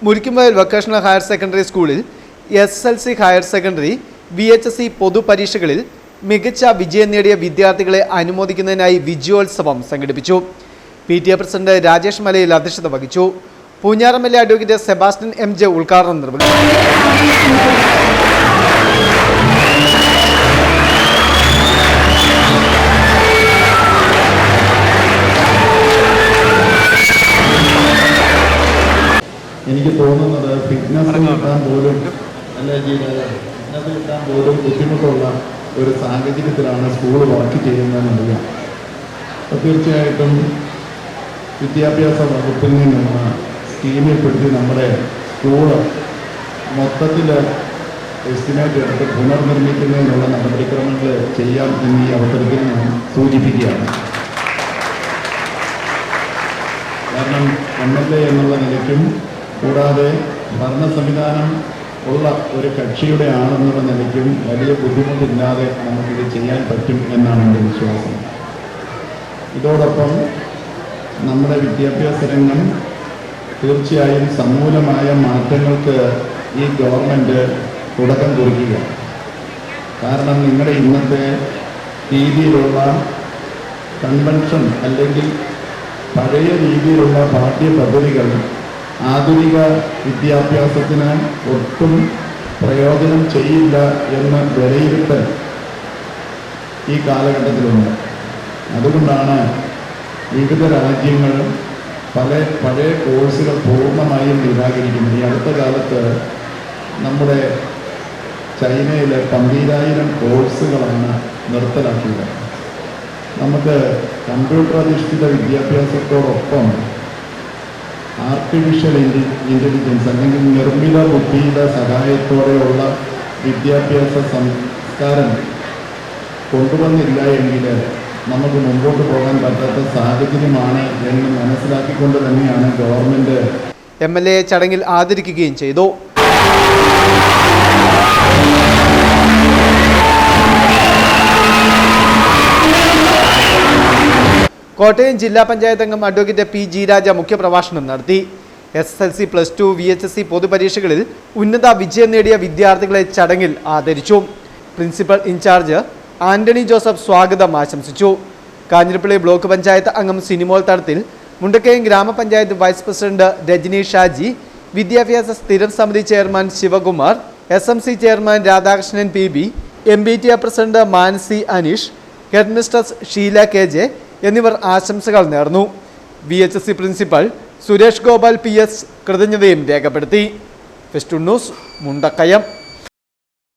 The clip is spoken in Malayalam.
മുരിക്കുംവയൽ വൊക്കേഷണൽ ഹയർ സെക്കൻഡറി സ്കൂളിൽ SSLC ഹയർ സെക്കൻഡറി VHSC പൊതുപരീക്ഷകളിൽ മികച്ച വിജയം നേടിയ വിദ്യാർത്ഥികളെ അനുമോദിക്കുന്നതിനായി വിജയോത്സവം സംഘടിപ്പിച്ചു. PTA പ്രസിഡന്റ് രാജേഷ് മലയിൽ അധ്യക്ഷത വഹിച്ചു. Poonjar MLA advocate Sebastian MJ ഉദ്ഘാടനം നിർവഹിച്ചു. എനിക്ക് തോന്നുന്നത് ഫിറ്റ്നസ് കിട്ടാൻ പോലും അല്ലെങ്കിൽ ഫിറ്റ്നസ് കിട്ടാൻ പോലും ബുദ്ധിമുട്ടുള്ള ഒരു സാഹചര്യത്തിലാണ് സ്കൂൾ വർക്ക് ചെയ്യുന്നതെന്നറിയാം. അപ്പോൾ തീർച്ചയായിട്ടും വിദ്യാഭ്യാസ വകുപ്പിൽ നിന്നുള്ള സ്കീമിൽപ്പെടുത്തി നമ്മുടെ സ്കൂൾ മൊത്തത്തിൽ എസ്റ്റിമേറ്റ് എടുത്ത് പുനർനിർമ്മിക്കുന്നതിനുള്ള നടപടിക്രമങ്ങൾ ചെയ്യാം എന്നീ അവസരത്തിൽ ഞാൻ സൂചിപ്പിക്കുകയാണ്. കാരണം MLA എന്നുള്ള നിലയ്ക്കും കൂടാതെ ഭരണ സംവിധാനം ഉള്ള ഒരു കക്ഷിയുടെ ആളെന്നുള്ള നിലയ്ക്കും വലിയ ബുദ്ധിമുട്ടില്ലാതെ നമുക്കിത് ചെയ്യാൻ പറ്റും എന്നാണ് എൻ്റെ വിശ്വാസം. ഇതോടൊപ്പം നമ്മുടെ വിദ്യാഭ്യാസ രംഗം തീർച്ചയായും സമൂലമായ മാറ്റങ്ങൾക്ക് ഈ ഗവൺമെൻറ് തുടക്കം കുറിക്കുക. കാരണം നിങ്ങളുടെ ഇന്നത്തെ രീതിയിലുള്ള കൺവെൻഷൻ അല്ലെങ്കിൽ പഴയ രീതിയിലുള്ള പാഠ്യപദ്ധതികൾ ആധുനിക വിദ്യാഭ്യാസത്തിന് ഒട്ടും പ്രയോജനം ചെയ്യില്ല എന്ന് വിലയിരുത്തൽ ഈ കാലഘട്ടത്തിലുണ്ട്. അതുകൊണ്ടാണ് വിവിധ രാജ്യങ്ങൾ പഴയ കോഴ്സുകൾ പൂർണ്ണമായും നിരാകരിക്കുന്നത്. ഈ അടുത്ത കാലത്ത് നമ്മുടെ ചൈനയിലെ 12,000 കോഴ്സുകളാണ് നിർത്തലാക്കിയത്. നമുക്ക് കമ്പ്യൂട്ടർ അധിഷ്ഠിത വിദ്യാഭ്യാസത്തോടൊപ്പം ആർട്ടിഫിഷ്യൽ ഇൻ്റലിജൻസ് അല്ലെങ്കിൽ നിർമ്മിത ബുദ്ധിയുടെ സഹായത്തോടെയുള്ള വിദ്യാഭ്യാസ സംസ്കാരം കൊണ്ടുവന്നില്ല എങ്കിൽ നമുക്ക് മുമ്പോട്ട് പോകാൻ പറ്റാത്ത സാഹചര്യമാണ് എന്ന് മനസ്സിലാക്കിക്കൊണ്ട് തന്നെയാണ് ഗവൺമെൻറ് MLA ചടങ്ങിൽ ആദരിക്കുകയും ചെയ്തു. കോട്ടയം ജില്ലാ പഞ്ചായത്ത് അംഗം അഡ്വക്കേറ്റ് P. G. രാജ മുഖ്യപ്രഭാഷണം നടത്തി. SSLC +2 VHSC പൊതുപരീക്ഷകളിൽ ഉന്നത വിജയം നേടിയ വിദ്യാർത്ഥികളെ ചടങ്ങിൽ ആദരിച്ചു. പ്രിൻസിപ്പൽ ഇൻചാർജ് ആന്റണി ജോസഫ് സ്വാഗതം ആശംസിച്ചു. കാഞ്ഞിരപ്പള്ളി ബ്ലോക്ക് പഞ്ചായത്ത് അംഗം സിനിമോൾ തടത്തിൽ, മുണ്ടക്കയം ഗ്രാമപഞ്ചായത്ത് വൈസ് പ്രസിഡന്റ് രജനി ഷാജി, വിദ്യാഭ്യാസ സ്ഥിരം സമിതി chairman Sivakumar, SMC chairman Radhakrishnan PB, MBTA president Manasi Aneesh, head mistress Sheela KJ എന്നിവർ ആശംസകൾ നേർന്നു. VHSC principal Suresh Gopal PS കൃതജ്ഞതയും രേഖപ്പെടുത്തി. Fest news, Mundakayam.